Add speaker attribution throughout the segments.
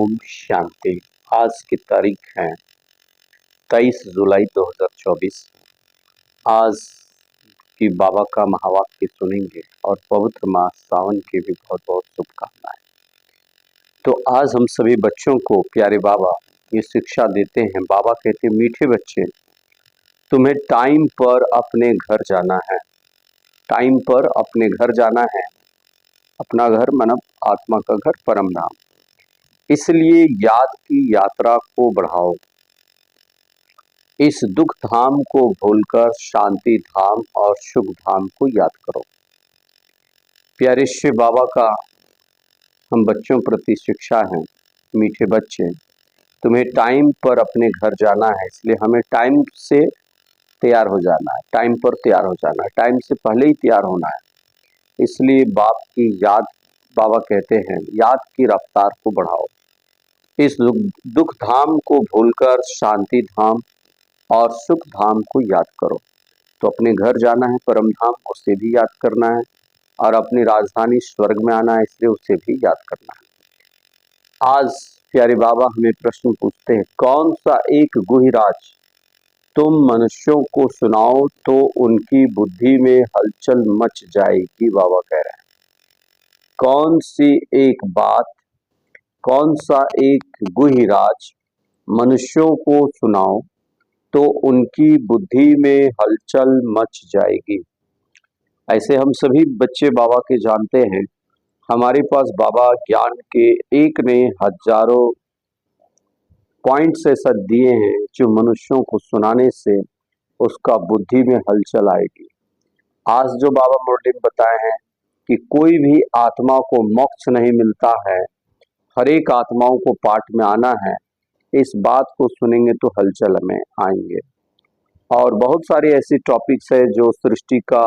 Speaker 1: ओम शांति। आज की तारीख है 23 जुलाई 2024। आज की बाबा का महावाक्य सुनेंगे और पवित्र माह सावन की भी बहुत बहुत शुभकामनाएं। तो आज हम सभी बच्चों को प्यारे बाबा ये शिक्षा देते हैं। बाबा कहते हैं, मीठे बच्चे, तुम्हें टाइम पर अपने घर जाना है। टाइम पर अपने घर जाना है। अपना घर मतलब आत्मा का घर, परम धाम। इसलिए याद की यात्रा को बढ़ाओ। इस दुख धाम को भूलकर शांति धाम और सुख धाम को याद करो। प्यारे शिव बाबा का हम बच्चों प्रति शिक्षा है, मीठे बच्चे, तुम्हें टाइम पर अपने घर जाना है। इसलिए हमें टाइम से तैयार हो जाना है, टाइम पर तैयार हो जाना है, टाइम से पहले ही तैयार होना है। इसलिए बाप की याद, बाबा कहते हैं, याद की रफ्तार को बढ़ाओ। इस दुख धाम को भूलकर शांति धाम और सुख धाम को याद करो। तो अपने घर जाना है, परम धाम, उसे भी याद करना है, और अपनी राजधानी स्वर्ग में आना है, इसलिए उसे भी याद करना है। आज प्यारे बाबा हमें प्रश्न पूछते हैं, कौन सा एक गुहिराज तुम मनुष्यों को सुनाओ तो उनकी बुद्धि में हलचल मच जाएगी। बाबा कह रहे हैं, कौन सी एक बात, कौन सा एक गुहिराज मनुष्यों को सुनाओ तो उनकी बुद्धि में हलचल मच जाएगी। ऐसे हम सभी बच्चे बाबा के जानते हैं, हमारे पास बाबा ज्ञान के एक ने हजारों पॉइंट्स ऐसा दिए हैं जो मनुष्यों को सुनाने से उसका बुद्धि में हलचल आएगी। आज जो बाबा मुरली में बताए हैं कि कोई भी आत्मा को मोक्ष नहीं मिलता है, हर एक आत्माओं को पाठ में आना है। इस बात को सुनेंगे तो हलचल में आएंगे। और बहुत सारे ऐसे टॉपिक्स है जो सृष्टि का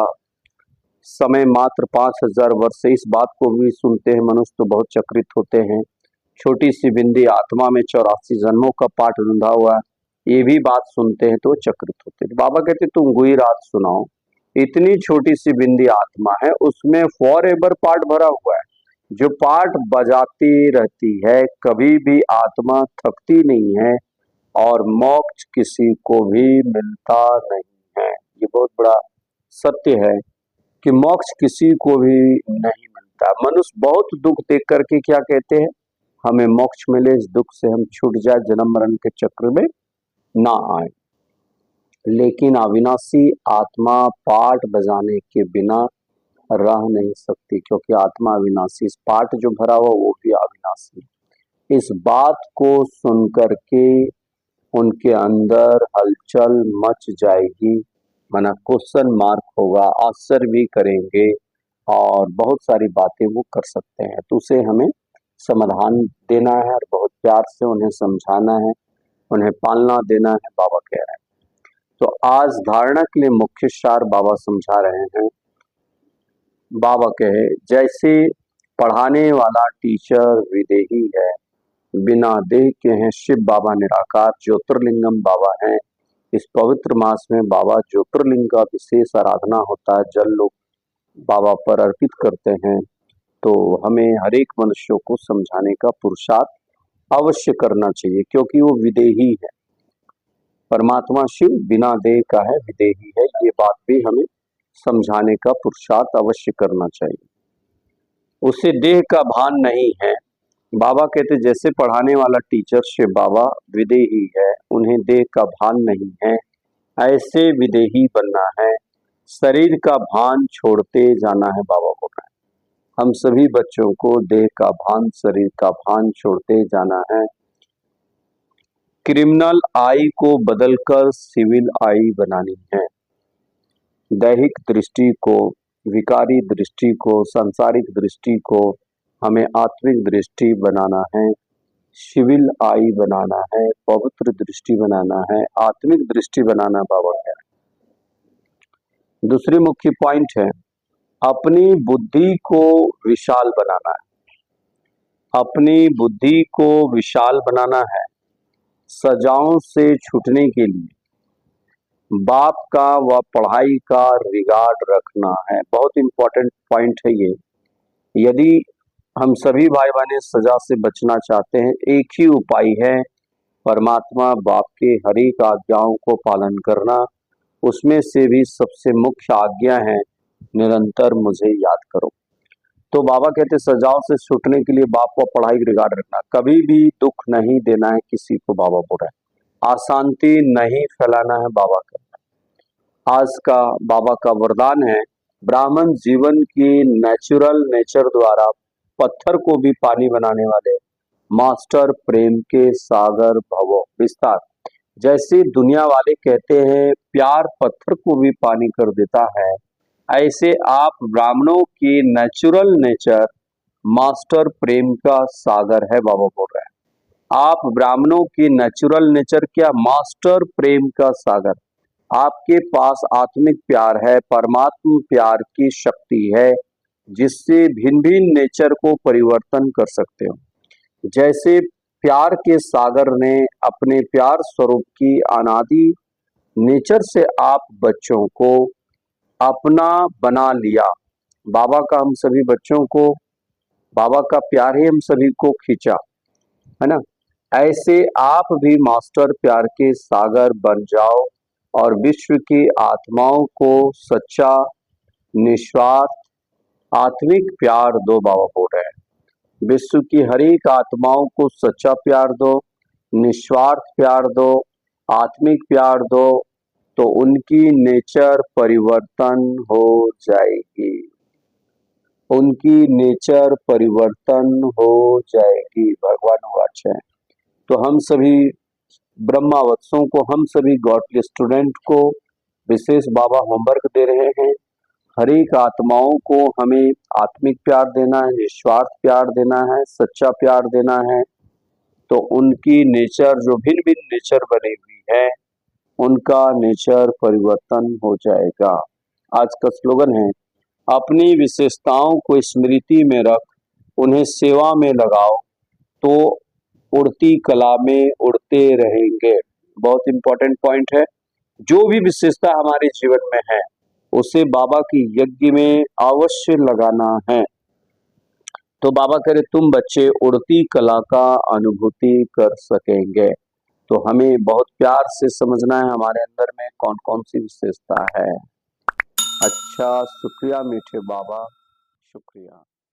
Speaker 1: समय मात्र 5000 वर्ष से, इस बात को भी सुनते हैं मनुष्य तो बहुत चक्रित होते हैं। छोटी सी बिंदी आत्मा में 84 जन्मों का पाठ रुंधा हुआ है, ये भी बात सुनते हैं तो चक्रित होते हैं। बाबा कहते तुम गुई रात सुनाओ, इतनी छोटी सी बिंदी आत्मा है, उसमें फॉर एवर पाठ भरा हुआ है, जो पाठ बजाती रहती है, कभी भी आत्मा थकती नहीं है, और मोक्ष किसी को भी मिलता नहीं है। ये बहुत बड़ा सत्य है कि मोक्ष किसी को भी नहीं मिलता। मनुष्य बहुत दुख देख करके क्या कहते हैं, हमें मोक्ष मिले, इस दुख से हम छूट जाए, जन्म मरण के चक्र में ना आए। लेकिन अविनाशी आत्मा पाठ बजाने के बिना रह नहीं सकती, क्योंकि आत्मा अविनाशी, इस पाठ जो भरा हुआ वो भी अविनाशी। इस बात को सुन करके उनके अंदर हलचल मच जाएगी, माना क्वेश्चन मार्क होगा, आश्चर्य भी करेंगे, और बहुत सारी बातें वो कर सकते हैं। तो उसे हमें समाधान देना है और बहुत प्यार से उन्हें समझाना है, उन्हें पालना देना है, बाबा कह रहे हैं। तो आज धारणा के लिए मुख्य सार बाबा समझा रहे हैं। बाबा कहे, जैसे पढ़ाने वाला टीचर विदेही है, बिना देह के हैं शिव बाबा निराकार, ज्योतिर्लिंगम बाबा हैं। इस पवित्र मास में बाबा ज्योतिर्लिंग का विशेष आराधना होता है, जल लोग बाबा पर अर्पित करते हैं। तो हमें हर एक मनुष्य को समझाने का पुरुषार्थ अवश्य करना चाहिए, क्योंकि वो विदेही है। परमात्मा शिव बिना देह का है, विदेही है, ये बात भी हमें समझाने का पुरुषार्थ अवश्य करना चाहिए। उसे देह का भान नहीं है। बाबा कहते जैसे पढ़ाने वाला टीचर शिव बाबा विदेही है, उन्हें देह का भान नहीं है, ऐसे विदेही बनना है, शरीर का भान छोड़ते जाना है। बाबा बोल रहे हैं हम सभी बच्चों को देह का भान, शरीर का भान छोड़ते जाना है। क्रिमिनल आई को बदलकर सिविल आई बनानी है। दैहिक दृष्टि को, विकारी दृष्टि को, सांसारिक दृष्टि को हमें आत्मिक दृष्टि बनाना है, सिविल आई बनाना है, पवित्र दृष्टि बनाना है, आत्मिक दृष्टि बनाना। बाबा है। दूसरी मुख्य पॉइंट है, अपनी बुद्धि को विशाल बनाना है। अपनी बुद्धि को विशाल बनाना है, सजाओं से छूटने के लिए बाप का व पढ़ाई का रिगार्ड रखना है। बहुत इंपॉर्टेंट पॉइंट है ये। यदि हम सभी भाई बहन सजा से बचना चाहते हैं। एक ही उपाय है, परमात्मा बाप के हर एक आज्ञाओं को पालन करना। उसमें से भी सबसे मुख्य आज्ञा है, निरंतर मुझे याद करो। तो बाबा कहते सजाओं से छूटने के लिए बाप को पढ़ाई रिगार्ड रखना, कभी भी दुख नहीं देना है किसी को, बाबा बोल रहे हैं। अशांति नहीं फैलाना है, बाबा का आज का बाबा का वरदान है। ब्राह्मण जीवन की नेचुरल नेचर द्वारा पत्थर को भी पानी बनाने वाले मास्टर प्रेम के सागर भवो विस्तार। जैसे दुनिया वाले कहते हैं प्यार पत्थर को भी पानी कर देता है, ऐसे आप ब्राह्मणों की नेचुरल नेचर मास्टर प्रेम का सागर है, बाबा बोल रहे हैं। आप ब्राह्मणों की नेचुरल नेचर क्या, मास्टर प्रेम का सागर। आपके पास आत्मिक प्यार है, परमात्मा प्यार की शक्ति है, जिससे भिन्न भिन्न नेचर को परिवर्तन कर सकते हो। जैसे प्यार के सागर ने अपने प्यार स्वरूप की अनादि नेचर से आप बच्चों को अपना बना लिया। बाबा का हम सभी बच्चों को, बाबा का प्यार ही हम सभी को खींचा, है ना। ऐसे आप भी मास्टर प्यार के सागर बन जाओ और विश्व की आत्माओं को सच्चा निस्वार्थ आत्मिक प्यार दो, बाबा बोल रहे हैं। विश्व की हर एक आत्माओं को सच्चा प्यार दो, निस्वार्थ प्यार दो, आत्मिक प्यार दो, तो उनकी नेचर परिवर्तन हो जाएगी, उनकी नेचर परिवर्तन हो जाएगी। भगवान वाच है। तो हम सभी ब्रह्मावत्सों को, हम सभी गॉडली स्टूडेंट को विशेष बाबा होमवर्क दे रहे हैं। हर एक आत्माओं को हमें आत्मिक प्यार देना है, निस्वार्थ प्यार देना है, सच्चा प्यार देना है। तो उनकी नेचर जो भिन्न भिन्न नेचर बनी हुई है, उनका नेचर परिवर्तन हो जाएगा। आज का स्लोगन है, अपनी विशेषताओं को स्मृति में रख, उन्हें सेवा में लगाओ, तो उड़ती कला में उड़ते रहेंगे। बहुत इंपॉर्टेंट पॉइंट है। जो भी विशेषता हमारे जीवन में है, उसे बाबा की यज्ञ में अवश्य लगाना है। तो बाबा करे तुम बच्चे उड़ती कला का अनुभूति कर सकेंगे। तो हमें बहुत प्यार से समझना है हमारे अंदर में कौन कौन सी विशेषता है। अच्छा, शुक्रिया मीठे बाबा, शुक्रिया।